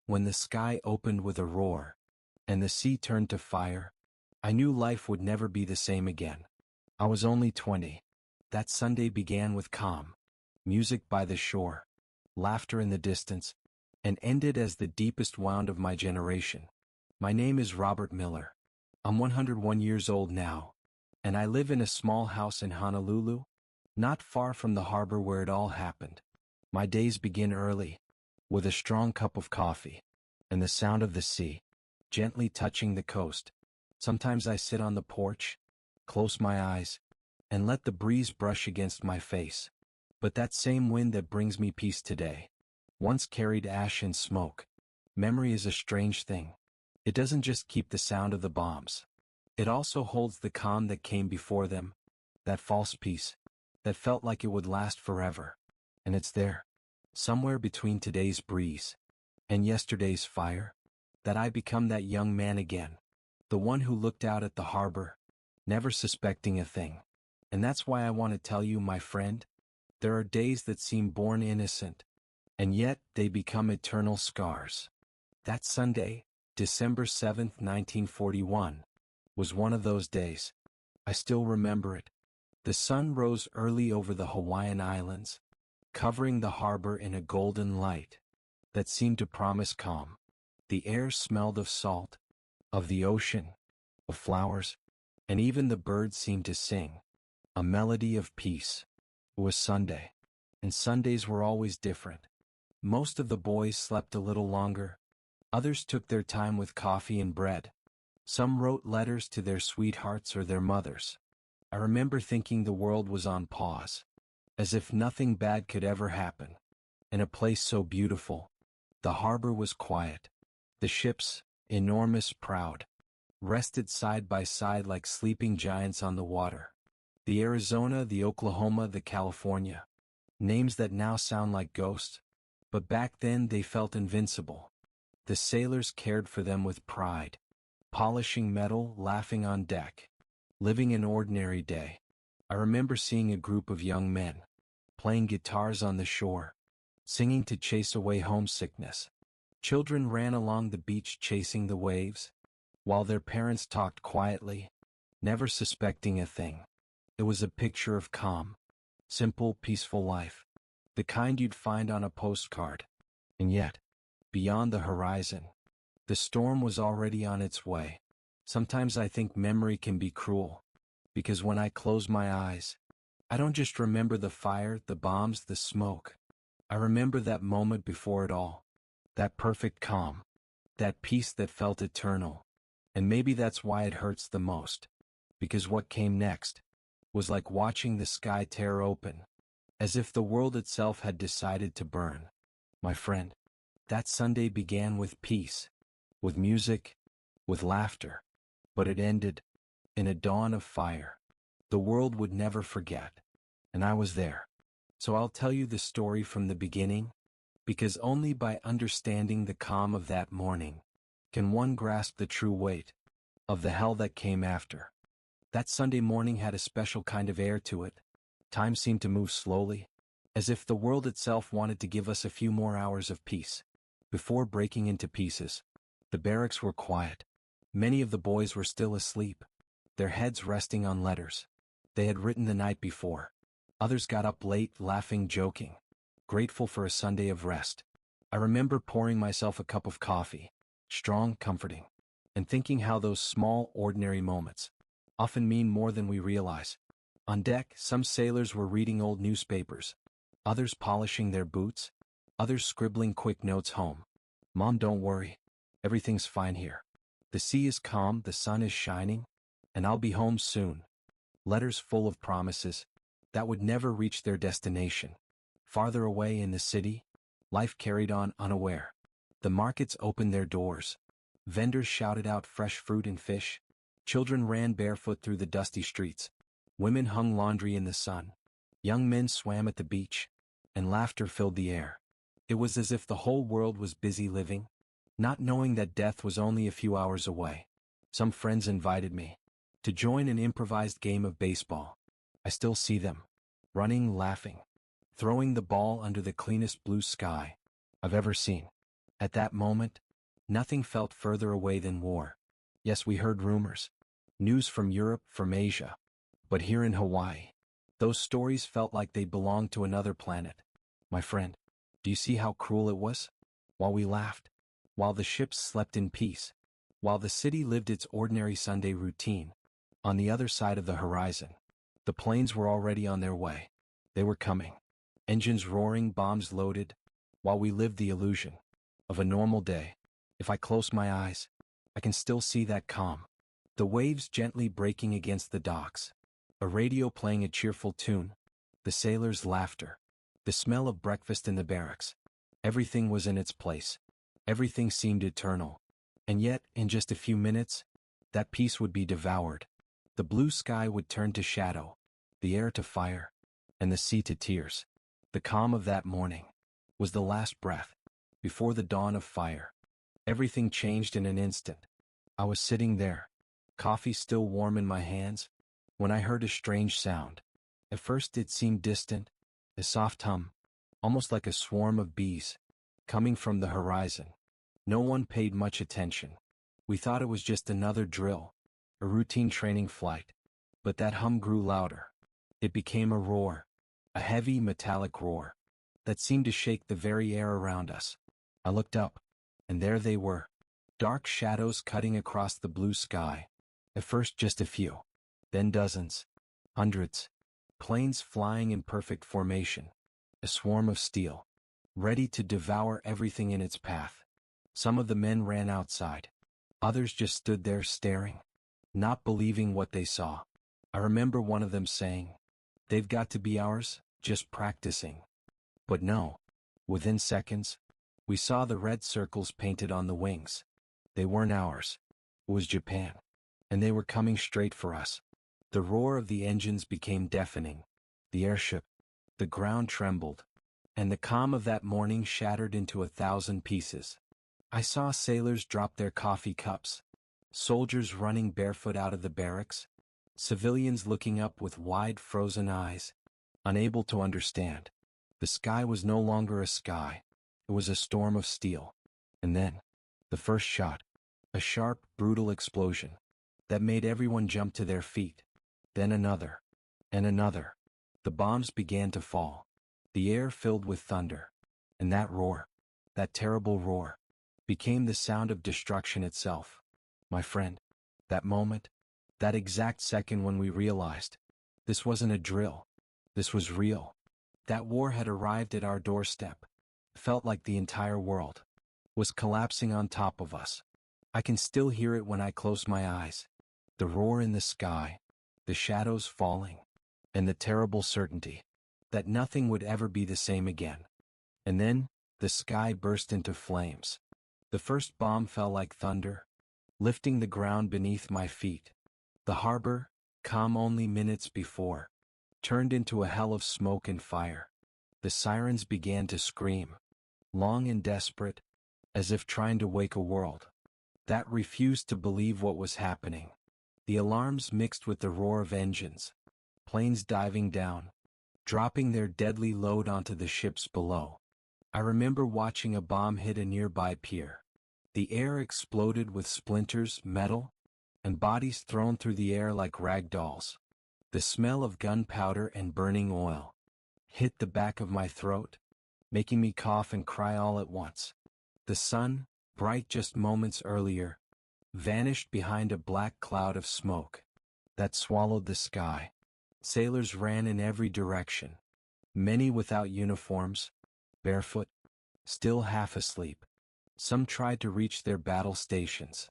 when the sky opened with a roar, and the sea turned to fire, I knew life would never be the same again. I was only 20. That Sunday began with calm, music by the shore, laughter in the distance, and ended as the deepest wound of my generation. My name is Robert Miller. I'm 101 years old now, and I live in a small house in Honolulu, not far from the harbor where it all happened. My days begin early, with a strong cup of coffee, and the sound of the sea, gently touching the coast. Sometimes I sit on the porch, close my eyes, and let the breeze brush against my face. But that same wind that brings me peace today once carried ash and smoke. Memory is a strange thing. It doesn't just keep the sound of the bombs. It also holds the calm that came before them, that false peace, that felt like it would last forever. And it's there, somewhere between today's breeze and yesterday's fire, that I become that young man again, the one who looked out at the harbor, never suspecting a thing. And that's why I want to tell you, my friend, there are days that seem born innocent, and yet they become eternal scars. That Sunday, December 7th, 1941, was one of those days. I still remember it. The sun rose early over the Hawaiian Islands, covering the harbor in a golden light that seemed to promise calm. The air smelled of salt, of the ocean, of flowers, and even the birds seemed to sing a melody of peace. It was Sunday, and Sundays were always different. Most of the boys slept a little longer. Others took their time with coffee and bread. Some wrote letters to their sweethearts or their mothers. I remember thinking the world was on pause, as if nothing bad could ever happen. In a place so beautiful, the harbor was quiet. The ships, enormous, proud, rested side by side like sleeping giants on the water. The Arizona, the Oklahoma, the California. Names that now sound like ghosts, but back then they felt invincible. The sailors cared for them with pride, polishing metal, laughing on deck, living an ordinary day. I remember seeing a group of young men, playing guitars on the shore, singing to chase away homesickness. Children ran along the beach chasing the waves, while their parents talked quietly, never suspecting a thing. It was a picture of calm, simple, peaceful life, the kind you'd find on a postcard. And yet, beyond the horizon, the storm was already on its way. Sometimes I think memory can be cruel, because when I close my eyes, I don't just remember the fire, the bombs, the smoke. I remember that moment before it all, that perfect calm, that peace that felt eternal. And maybe that's why it hurts the most, because what came next was like watching the sky tear open, as if the world itself had decided to burn. My friend, that Sunday began with peace, with music, with laughter, but it ended in a dawn of fire. The world would never forget, and I was there. So I'll tell you the story from the beginning, because only by understanding the calm of that morning can one grasp the true weight of the hell that came after. That Sunday morning had a special kind of air to it. Time seemed to move slowly, as if the world itself wanted to give us a few more hours of peace before breaking into pieces. The barracks were quiet. Many of the boys were still asleep, their heads resting on letters they had written the night before. Others got up late, laughing, joking, grateful for a Sunday of rest. I remember pouring myself a cup of coffee, strong, comforting, and thinking how those small, ordinary moments often mean more than we realize. On deck, some sailors were reading old newspapers, others polishing their boots, others scribbling quick notes home. "Mom, don't worry. Everything's fine here. The sea is calm, the sun is shining, and I'll be home soon." Letters full of promises that would never reach their destination. Farther away in the city, life carried on unaware. The markets opened their doors. Vendors shouted out fresh fruit and fish. Children ran barefoot through the dusty streets. Women hung laundry in the sun. Young men swam at the beach, and laughter filled the air. It was as if the whole world was busy living, not knowing that death was only a few hours away. Some friends invited me to join an improvised game of baseball. I still see them, running, laughing, throwing the ball under the cleanest blue sky I've ever seen. At that moment, nothing felt further away than war. Yes, we heard rumors. News from Europe, from Asia. But here in Hawaii, those stories felt like they belonged to another planet. My friend, do you see how cruel it was? While we laughed, while the ships slept in peace, while the city lived its ordinary Sunday routine, on the other side of the horizon, the planes were already on their way. They were coming. Engines roaring, bombs loaded, while we lived the illusion of a normal day. If I close my eyes, I can still see that calm. The waves gently breaking against the docks, a radio playing a cheerful tune, the sailors' laughter, the smell of breakfast in the barracks. Everything was in its place. Everything seemed eternal. And yet, in just a few minutes, that peace would be devoured. The blue sky would turn to shadow, the air to fire, and the sea to tears. The calm of that morning was the last breath, before the dawn of fire. Everything changed in an instant. I was sitting there, coffee still warm in my hands, when I heard a strange sound. At first it seemed distant, a soft hum, almost like a swarm of bees, coming from the horizon. No one paid much attention. We thought it was just another drill, a routine training flight. But that hum grew louder. It became a roar, a heavy metallic roar, that seemed to shake the very air around us. I looked up, and there they were, dark shadows cutting across the blue sky. At first just a few, then dozens, hundreds, planes flying in perfect formation, a swarm of steel, ready to devour everything in its path. Some of the men ran outside. Others just stood there staring, not believing what they saw. I remember one of them saying, "They've got to be ours, just practicing." But no. Within seconds, we saw the red circles painted on the wings. They weren't ours. It was Japan. And they were coming straight for us. The roar of the engines became deafening. The airship, the ground trembled, and the calm of that morning shattered into 1,000 pieces. I saw sailors drop their coffee cups, soldiers running barefoot out of the barracks, civilians looking up with wide frozen eyes, unable to understand. The sky was no longer a sky. It was a storm of steel. And then, the first shot, a sharp, brutal explosion that made everyone jump to their feet. Then another, and another. The bombs began to fall. The air filled with thunder. And that roar, that terrible roar, became the sound of destruction itself. My friend, that moment, that exact second when we realized, this wasn't a drill. This was real. That war had arrived at our doorstep. It felt like the entire world was collapsing on top of us. I can still hear it when I close my eyes. The roar in the sky, the shadows falling, and the terrible certainty that nothing would ever be the same again. And then, the sky burst into flames. The first bomb fell like thunder, lifting the ground beneath my feet. The harbor, calm only minutes before, turned into a hell of smoke and fire. The sirens began to scream, long and desperate, as if trying to wake a world that refused to believe what was happening. The alarms mixed with the roar of engines, planes diving down, dropping their deadly load onto the ships below. I remember watching a bomb hit a nearby pier. The air exploded with splinters, metal, and bodies thrown through the air like rag dolls. The smell of gunpowder and burning oil hit the back of my throat, making me cough and cry all at once. The sun, bright just moments earlier, vanished behind a black cloud of smoke that swallowed the sky. Sailors ran in every direction, many without uniforms, barefoot, still half asleep. Some tried to reach their battle stations.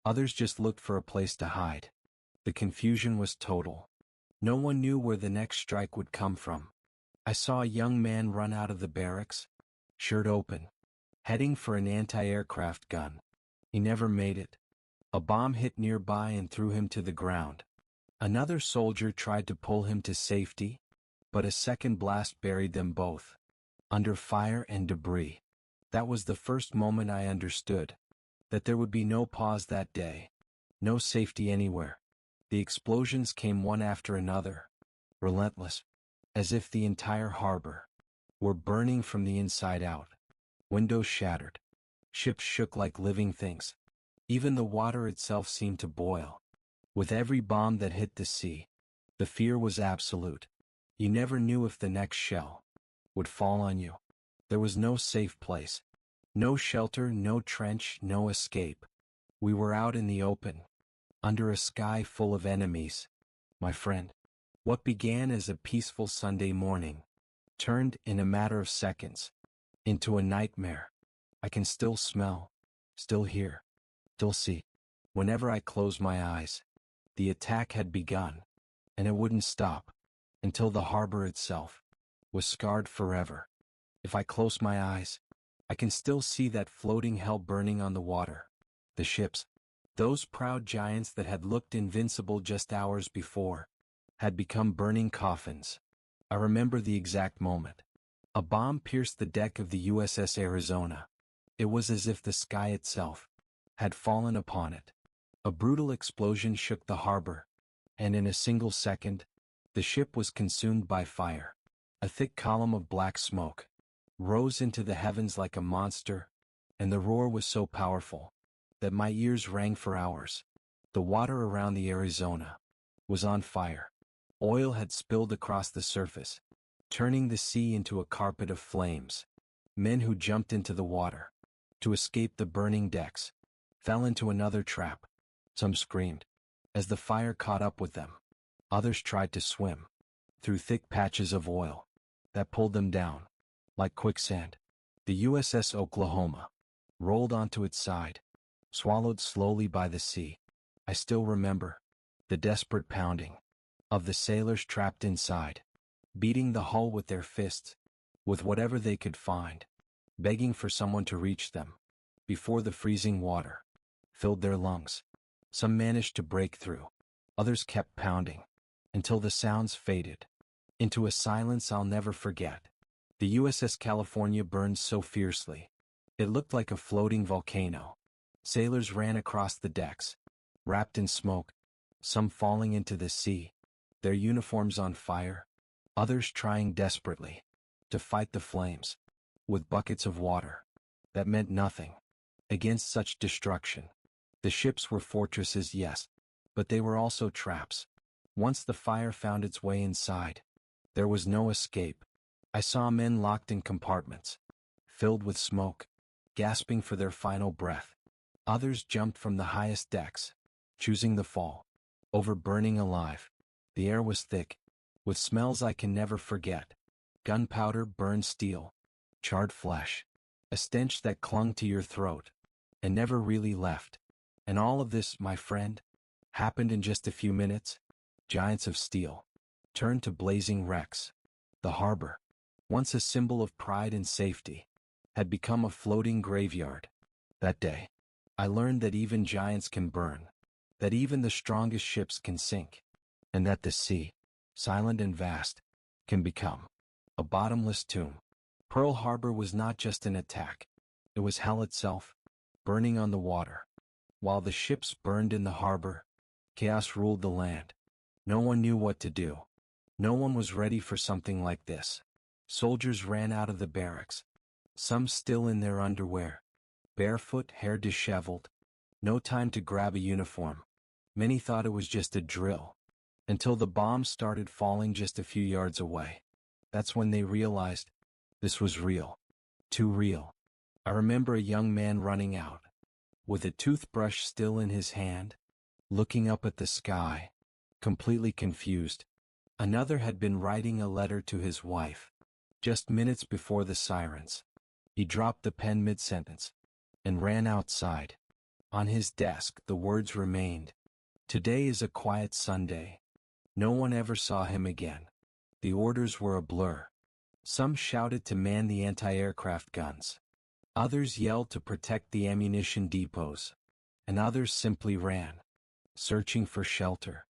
Others just looked for a place to hide. The confusion was total. No one knew where the next strike would come from. I saw a young man run out of the barracks, shirt open, heading for an anti-aircraft gun. He never made it. A bomb hit nearby and threw him to the ground. Another soldier tried to pull him to safety, but a second blast buried them both, under fire and debris. That was the first moment I understood that there would be no pause that day, no safety anywhere. The explosions came one after another, relentless, as if the entire harbor were burning from the inside out. Windows shattered, Ships shook like living things. Even the water itself seemed to boil. With every bomb that hit the sea, the fear was absolute. You never knew if the next shell would fall on you. There was no safe place. No shelter, no trench, no escape. We were out in the open, under a sky full of enemies. My friend, what began as a peaceful Sunday morning turned, in a matter of seconds, into a nightmare. I can still smell, still hear, still see. Whenever I close my eyes, the attack had begun, and it wouldn't stop until the harbor itself was scarred forever. If I close my eyes, I can still see that floating hell burning on the water. The ships, those proud giants that had looked invincible just hours before, had become burning coffins. I remember the exact moment. A bomb pierced the deck of the USS Arizona. It was as if the sky itself had fallen upon it. A brutal explosion shook the harbor, and in a single second, the ship was consumed by fire. A thick column of black smoke rose into the heavens like a monster, and the roar was so powerful that my ears rang for hours. The water around the Arizona was on fire. Oil had spilled across the surface, turning the sea into a carpet of flames. Men who jumped into the water to escape the burning decks fell into another trap. Some screamed as the fire caught up with them. Others tried to swim through thick patches of oil that pulled them down like quicksand. The USS Oklahoma rolled onto its side, swallowed slowly by the sea. I still remember the desperate pounding of the sailors trapped inside, beating the hull with their fists, with whatever they could find, begging for someone to reach them before the freezing water filled their lungs. Some managed to break through. Others kept pounding until the sounds faded into a silence I'll never forget. The USS California burned so fiercely, it looked like a floating volcano. Sailors ran across the decks, wrapped in smoke, some falling into the sea, their uniforms on fire, others trying desperately to fight the flames with buckets of water that meant nothing against such destruction. The ships were fortresses, yes, but they were also traps. Once the fire found its way inside, there was no escape. I saw men locked in compartments, filled with smoke, gasping for their final breath. Others jumped from the highest decks, choosing the fall over burning alive. The air was thick, with smells I can never forget. Gunpowder, burned steel, charred flesh, a stench that clung to your throat and never really left. And all of this, my friend, happened in just a few minutes. Giants of steel turned to blazing wrecks. The harbor, once a symbol of pride and safety, had become a floating graveyard. That day, I learned that even giants can burn, that even the strongest ships can sink, and that the sea, silent and vast, can become a bottomless tomb. Pearl Harbor was not just an attack. It was hell itself, burning on the water. While the ships burned in the harbor, chaos ruled the land. No one knew what to do. No one was ready for something like this. Soldiers ran out of the barracks, some still in their underwear, barefoot, hair disheveled. No time to grab a uniform. Many thought it was just a drill, until the bombs started falling just a few yards away. That's when they realized this was real. Too real. I remember a young man running out, with a toothbrush still in his hand, looking up at the sky, completely confused. Another had been writing a letter to his wife, just minutes before the sirens. He dropped the pen mid-sentence and ran outside. On his desk the words remained, "Today is a quiet Sunday." No one ever saw him again. The orders were a blur. Some shouted to man the anti-aircraft guns. Others yelled to protect the ammunition depots. And others simply ran, searching for shelter,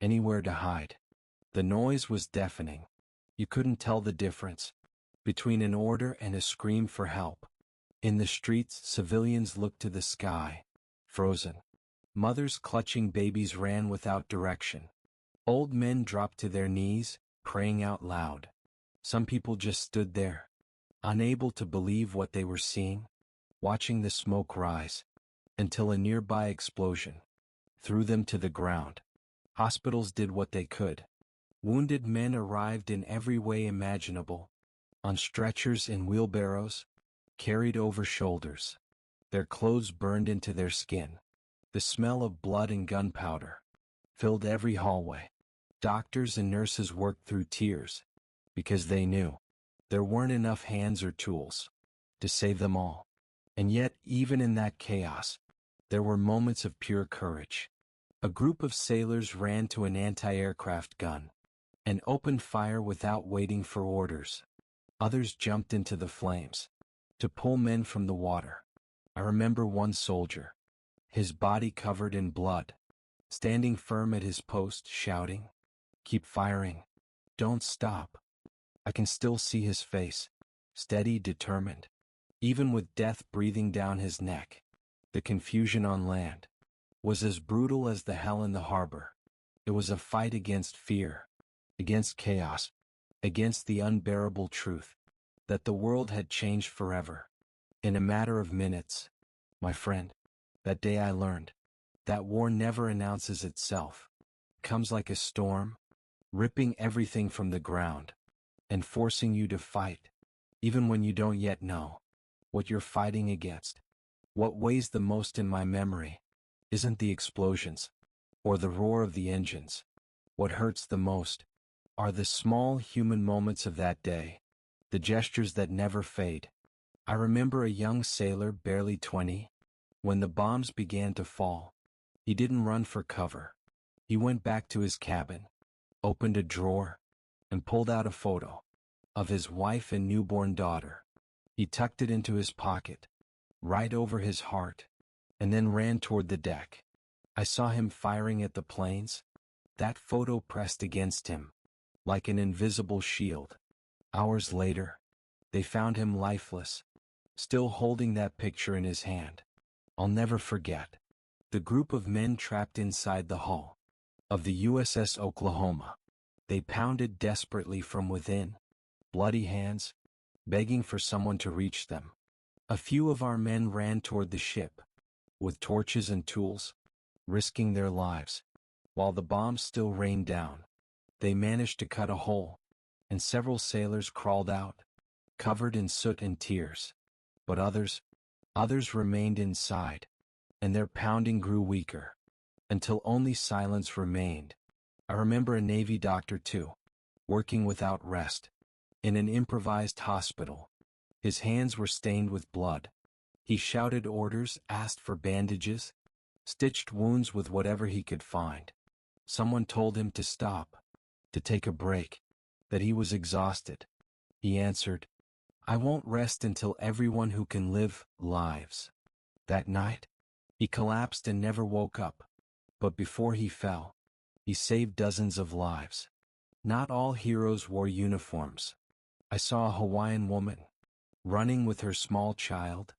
anywhere to hide. The noise was deafening. You couldn't tell the difference between an order and a scream for help. In the streets, civilians looked to the sky, frozen. Mothers clutching babies ran without direction. Old men dropped to their knees, praying out loud. Some people just stood there, unable to believe what they were seeing. watching the smoke rise, until a nearby explosion threw them to the ground. Hospitals did what they could. Wounded men arrived in every way imaginable, on stretchers and wheelbarrows, carried over shoulders. Their clothes burned into their skin. The smell of blood and gunpowder filled every hallway. Doctors and nurses worked through tears, because they knew there weren't enough hands or tools to save them all. And yet, even in that chaos, there were moments of pure courage. A group of sailors ran to an anti-aircraft gun and opened fire without waiting for orders. Others jumped into the flames to pull men from the water. I remember one soldier, his body covered in blood, standing firm at his post, shouting, "Keep firing. Don't stop." I can still see his face, steady, determined, even with death breathing down his neck. The confusion on land was as brutal as the hell in the harbor. It was a fight against fear, against chaos, against the unbearable truth that the world had changed forever. In a matter of minutes, my friend, that day I learned that war never announces itself. It comes like a storm, ripping everything from the ground and forcing you to fight, even when you don't yet know what you're fighting against. What weighs the most in my memory isn't the explosions or the roar of the engines. What hurts the most are the small human moments of that day, the gestures that never fade. I remember a young sailor, barely 20, when the bombs began to fall. He didn't run for cover. He went back to his cabin, opened a drawer, and pulled out a photo of his wife and newborn daughter. He tucked it into his pocket, right over his heart, and then ran toward the deck. I saw him firing at the planes, that photo pressed against him, like an invisible shield. Hours later, they found him lifeless, still holding that picture in his hand. I'll never forget the group of men trapped inside the hull of the USS Oklahoma. They pounded desperately from within, bloody hands, begging for someone to reach them. A few of our men ran toward the ship, with torches and tools, risking their lives. While the bombs still rained down, they managed to cut a hole, and several sailors crawled out, covered in soot and tears. But others remained inside, and their pounding grew weaker, until only silence remained. I remember a Navy doctor too, working without rest, in an improvised hospital. His hands were stained with blood. He shouted orders, asked for bandages, stitched wounds with whatever he could find. Someone told him to stop, to take a break, that he was exhausted. He answered, "I won't rest until everyone who can live lives." That night, he collapsed and never woke up. But before he fell, he saved dozens of lives. Not all heroes wore uniforms. I saw a Hawaiian woman, running with her small child,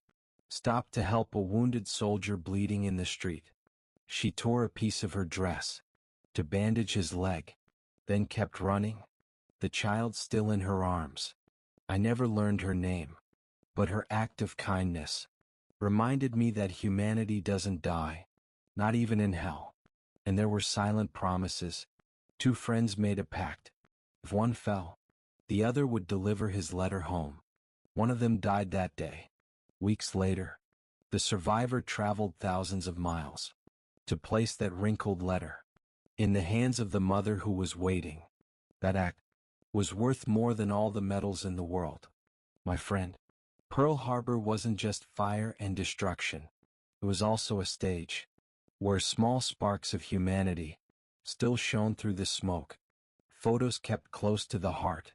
stop to help a wounded soldier bleeding in the street. She tore a piece of her dress to bandage his leg, then kept running, the child still in her arms. I never learned her name, but her act of kindness reminded me that humanity doesn't die, not even in hell. And there were silent promises. Two friends made a pact. If one fell, the other would deliver his letter home. One of them died that day. Weeks later, the survivor traveled thousands of miles to place that wrinkled letter in the hands of the mother who was waiting. That act was worth more than all the medals in the world. My friend, Pearl Harbor wasn't just fire and destruction. It was also a stage where small sparks of humanity still shone through the smoke. Photos kept close to the heart.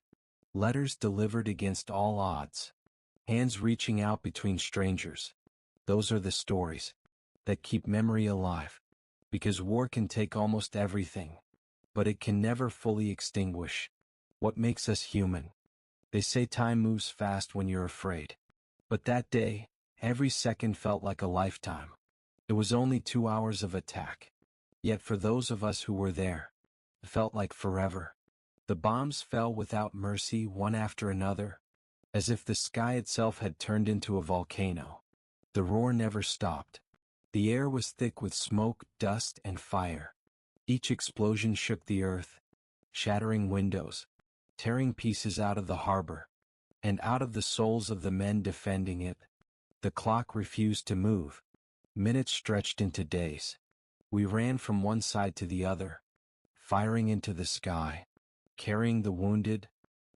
Letters delivered against all odds. Hands reaching out between strangers. Those are the stories that keep memory alive. Because war can take almost everything, but it can never fully extinguish what makes us human. They say time moves fast when you're afraid. But that day, every second felt like a lifetime. It was only 2 hours of attack. Yet for those of us who were there, it felt like forever. The bombs fell without mercy, one after another, as if the sky itself had turned into a volcano. The roar never stopped. The air was thick with smoke, dust, and fire. Each explosion shook the earth, shattering windows, tearing pieces out of the harbor, and out of the souls of the men defending it. The clock refused to move. Minutes stretched into days. We ran from one side to the other, firing into the sky, carrying the wounded,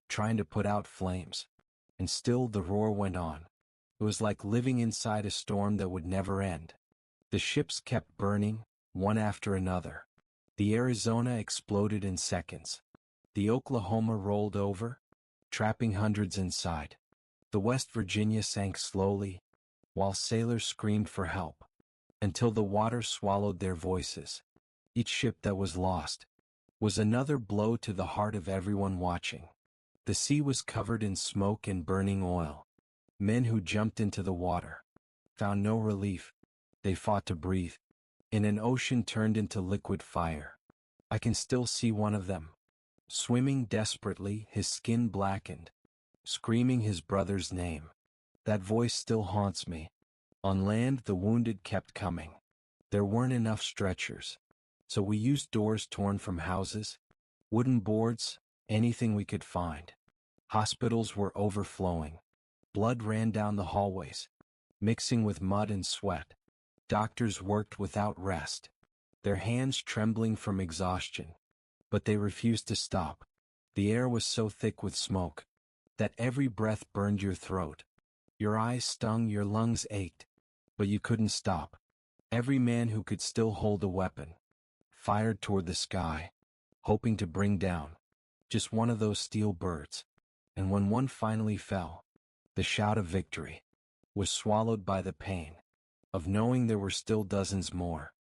trying to put out flames. And still the roar went on. It was like living inside a storm that would never end. The ships kept burning, one after another. The Arizona exploded in seconds. The Oklahoma rolled over, trapping hundreds inside. The West Virginia sank slowly, while sailors screamed for help, until the water swallowed their voices. Each ship that was lost was another blow to the heart of everyone watching. The sea was covered in smoke and burning oil. Men who jumped into the water found no relief. They fought to breathe in an ocean turned into liquid fire. I can still see one of them, swimming desperately, his skin blackened, screaming his brother's name. That voice still haunts me. On land, the wounded kept coming. There weren't enough stretchers, so we used doors torn from houses, wooden boards, anything we could find. Hospitals were overflowing. Blood ran down the hallways, mixing with mud and sweat. Doctors worked without rest, their hands trembling from exhaustion. But they refused to stop. The air was so thick with smoke that every breath burned your throat. Your eyes stung, your lungs ached, but you couldn't stop. Every man who could still hold a weapon fired toward the sky, hoping to bring down just one of those steel birds. And when one finally fell, the shout of victory was swallowed by the pain of knowing there were still dozens more.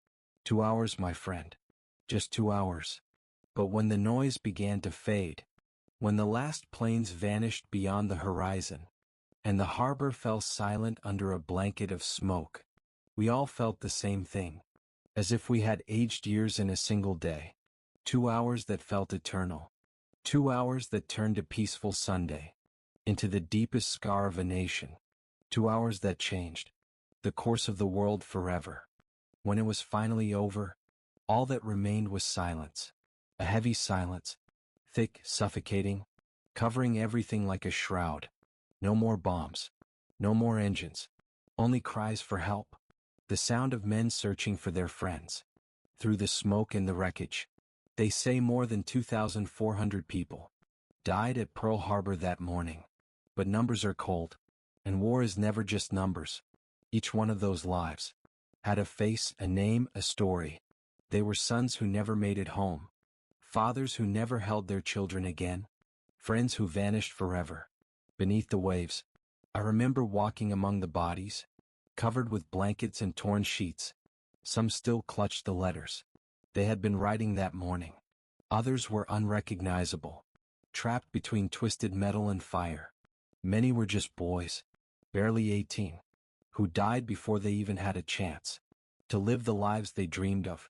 2 hours, my friend. Just 2 hours. But when the noise began to fade, when the last planes vanished beyond the horizon, and the harbor fell silent under a blanket of smoke, we all felt the same thing, as if we had aged years in a single day. 2 hours that felt eternal. 2 hours that turned a peaceful Sunday into the deepest scar of a nation. 2 hours that changed the course of the world forever. When it was finally over, all that remained was silence. A heavy silence, thick, suffocating, covering everything like a shroud. No more bombs, no more engines, only cries for help. The sound of men searching for their friends. Through the smoke and the wreckage, they say more than 2,400 people died at Pearl Harbor that morning. But numbers are cold, and war is never just numbers. Each one of those lives had a face, a name, a story. They were sons who never made it home, fathers who never held their children again, friends who vanished forever. Beneath the waves, I remember walking among the bodies, covered with blankets and torn sheets. Some still clutched the letters they had been writing that morning. Others were unrecognizable, trapped between twisted metal and fire. Many were just boys, barely 18, who died before they even had a chance to live the lives they dreamed of.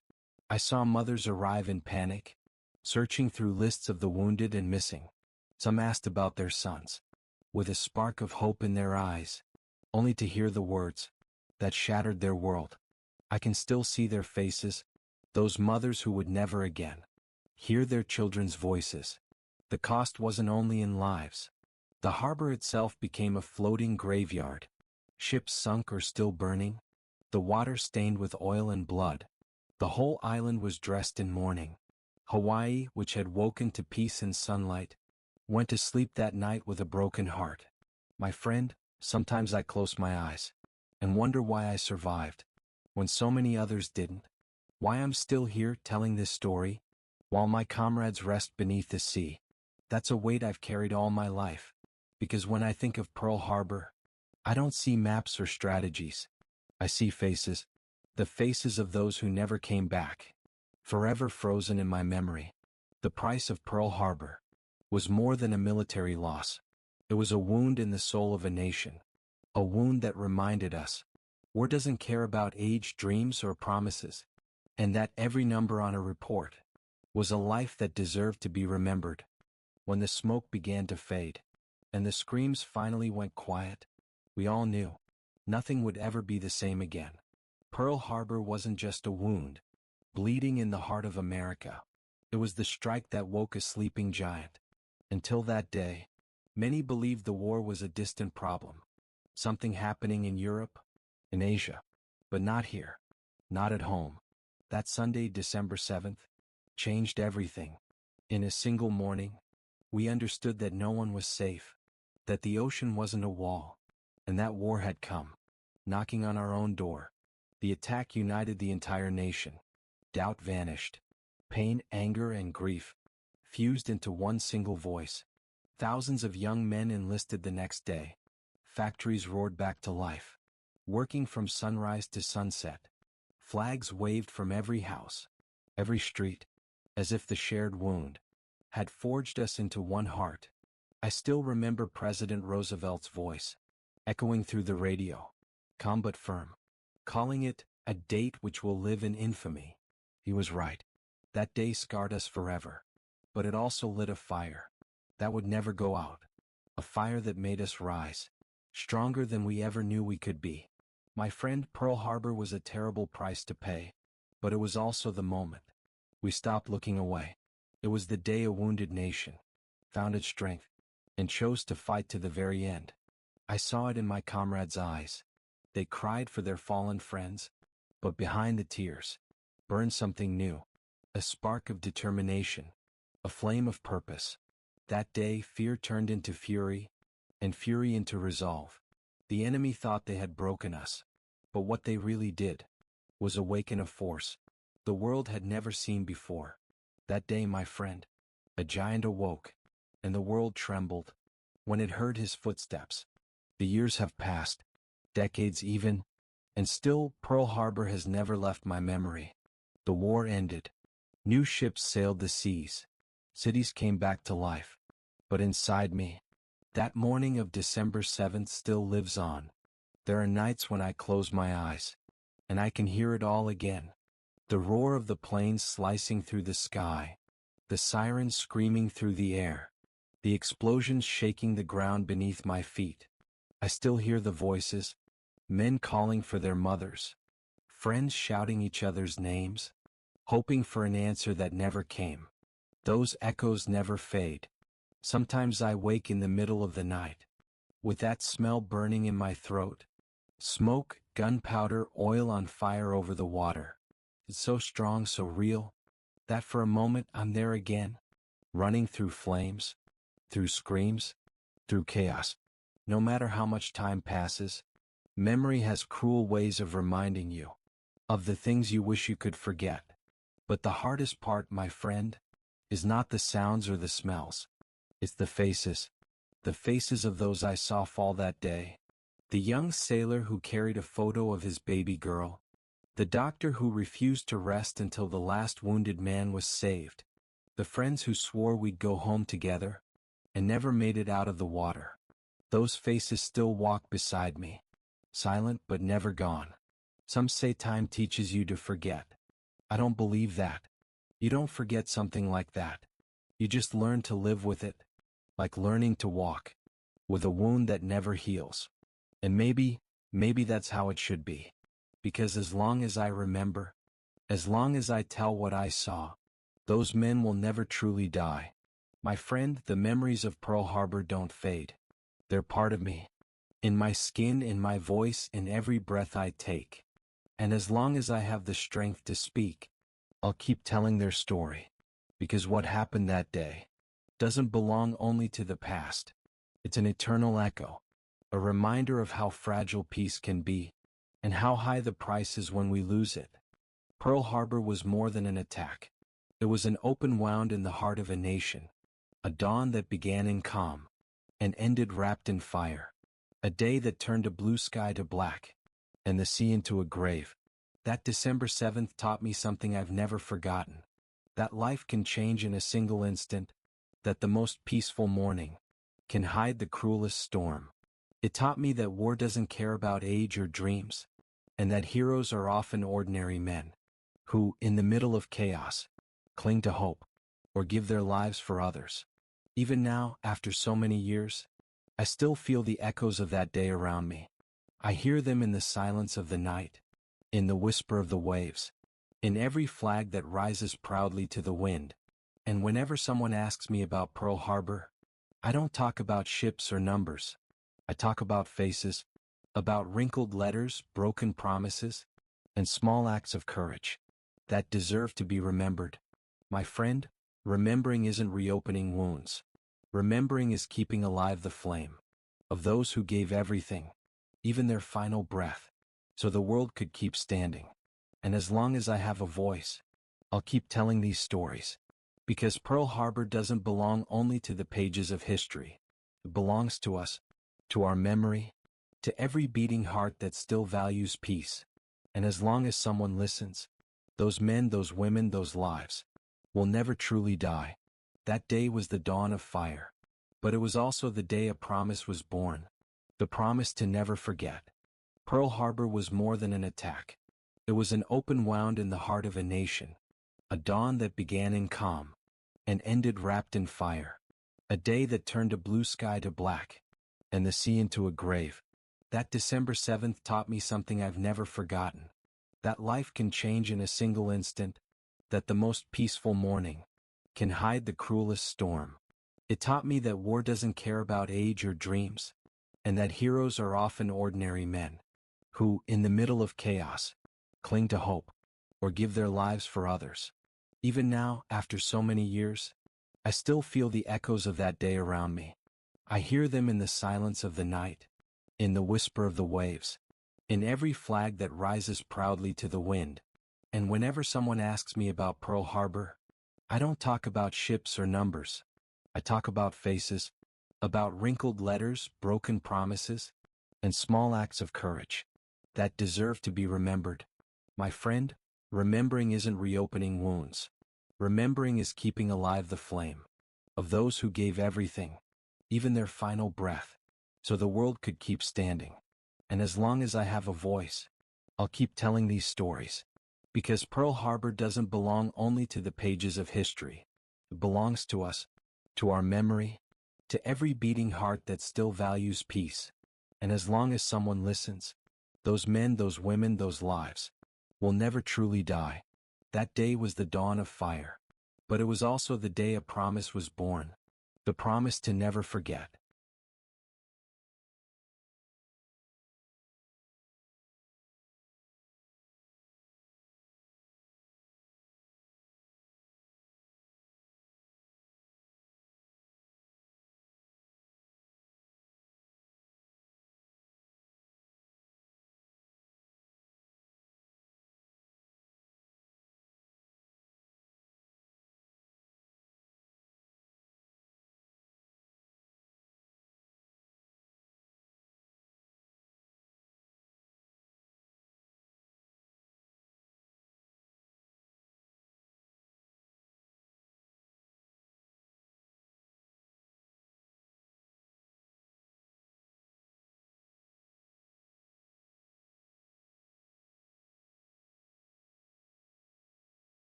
I saw mothers arrive in panic, searching through lists of the wounded and missing. Some asked about their sons, with a spark of hope in their eyes, only to hear the words that shattered their world. I can still see their faces, those mothers who would never again hear their children's voices. The cost wasn't only in lives. The harbor itself became a floating graveyard. Ships sunk or still burning, the water stained with oil and blood. The whole island was dressed in mourning. Hawaii, which had woken to peace and sunlight, went to sleep that night with a broken heart. My friend, sometimes I close my eyes and wonder why I survived when so many others didn't. Why I'm still here telling this story while my comrades rest beneath the sea. That's a weight I've carried all my life. Because when I think of Pearl Harbor, I don't see maps or strategies. I see faces, the faces of those who never came back, forever frozen in my memory. The price of Pearl Harbor was more than a military loss. It was a wound in the soul of a nation, a wound that reminded us war doesn't care about age, dreams, or promises, and that every number on a report was a life that deserved to be remembered. When the smoke began to fade, and the screams finally went quiet, we all knew Nothing would ever be the same again. Pearl Harbor wasn't just a wound, bleeding in the heart of America. It was the strike that woke a sleeping giant. Until that day, many believed the war was a distant problem, something happening in Europe, in Asia, but not here, not at home. That Sunday, December 7th, changed everything. In a single morning, we understood that no one was safe, that the ocean wasn't a wall, and that war had come, knocking on our own door. The attack united the entire nation. Doubt vanished. Pain, anger, and grief fused into one single voice. Thousands of young men enlisted the next day. Factories roared back to life, working from sunrise to sunset. Flags waved from every house, every street, as if the shared wound had forged us into one heart. I still remember President Roosevelt's voice, echoing through the radio, calm but firm, calling it a date which will live in infamy. He was right. That day scarred us forever, but it also lit a fire that would never go out, a fire that made us rise, stronger than we ever knew we could be. My friend, Pearl Harbor was a terrible price to pay, but it was also the moment we stopped looking away. It was the day a wounded nation found its strength and chose to fight to the very end. I saw it in my comrades' eyes. They cried for their fallen friends, but behind the tears burned something new, a spark of determination, a flame of purpose. That day, fear turned into fury, and fury into resolve. The enemy thought they had broken us, but what they really did was awaken a force the world had never seen before. That day, my friend, a giant awoke, and the world trembled when it heard his footsteps. The years have passed, decades even, and still Pearl Harbor has never left my memory. The war ended. New ships sailed the seas. Cities came back to life. But inside me, that morning of December 7th still lives on. There are nights when I close my eyes, and I can hear it all again. The roar of the planes slicing through the sky, the sirens screaming through the air, the explosions shaking the ground beneath my feet. I still hear the voices, men calling for their mothers, friends shouting each other's names, hoping for an answer that never came. Those echoes never fade. Sometimes I wake in the middle of the night, with that smell burning in my throat. Smoke, gunpowder, oil on fire over the water. It's so strong, so real, that for a moment I'm there again, running through flames, through screams, through chaos. No matter how much time passes, memory has cruel ways of reminding you of the things you wish you could forget. But the hardest part, my friend, is not the sounds or the smells. It's the faces of those I saw fall that day. The young sailor who carried a photo of his baby girl. The doctor who refused to rest until the last wounded man was saved. The friends who swore we'd go home together and never made it out of the water. Those faces still walk beside me, silent but never gone. Some say time teaches you to forget. I don't believe that. You don't forget something like that. You just learn to live with it, like learning to walk, with a wound that never heals. And maybe that's how it should be. Because as long as I remember, as long as I tell what I saw, those men will never truly die. My friend, the memories of Pearl Harbor don't fade. They're part of me, in my skin, in my voice, in every breath I take. And as long as I have the strength to speak, I'll keep telling their story. Because what happened that day doesn't belong only to the past. It's an eternal echo, a reminder of how fragile peace can be, and how high the price is when we lose it. Pearl Harbor was more than an attack. It was an open wound in the heart of a nation, a dawn that began in calm and ended wrapped in fire, a day that turned a blue sky to black and the sea into a grave. That December 7th taught me something I've never forgotten, that life can change in a single instant, that the most peaceful morning can hide the cruelest storm. It taught me that war doesn't care about age or dreams, and that heroes are often ordinary men who, in the middle of chaos, cling to hope or give their lives for others. Even now, after so many years, I still feel the echoes of that day around me. I hear them in the silence of the night, in the whisper of the waves, in every flag that rises proudly to the wind. And whenever someone asks me about Pearl Harbor, I don't talk about ships or numbers. I talk about faces, about wrinkled letters, broken promises, and small acts of courage that deserve to be remembered. My friend, remembering isn't reopening wounds. Remembering is keeping alive the flame of those who gave everything, even their final breath, so the world could keep standing. And as long as I have a voice, I'll keep telling these stories. Because Pearl Harbor doesn't belong only to the pages of history. It belongs to us, to our memory, to every beating heart that still values peace. And as long as someone listens, those men, those women, those lives will never truly die. That day was the dawn of fire. But it was also the day a promise was born. The promise to never forget. Pearl Harbor was more than an attack. It was an open wound in the heart of a nation. A dawn that began in calm and ended wrapped in fire. A day that turned a blue sky to black and the sea into a grave. That December 7th taught me something I've never forgotten. That life can change in a single instant. That the most peaceful morning can hide the cruelest storm. It taught me that war doesn't care about age or dreams, and that heroes are often ordinary men who, in the middle of chaos, cling to hope or give their lives for others. Even now, after so many years, I still feel the echoes of that day around me. I hear them in the silence of the night, in the whisper of the waves, in every flag that rises proudly to the wind. And whenever someone asks me about Pearl Harbor, I don't talk about ships or numbers. I talk about faces, about wrinkled letters, broken promises, and small acts of courage that deserve to be remembered. My friend, remembering isn't reopening wounds. Remembering is keeping alive the flame of those who gave everything, even their final breath, so the world could keep standing. And as long as I have a voice, I'll keep telling these stories. Because Pearl Harbor doesn't belong only to the pages of history. It belongs to us, to our memory, to every beating heart that still values peace. And as long as someone listens, those men, those women, those lives will never truly die. That day was the dawn of fire. But it was also the day a promise was born. The promise to never forget.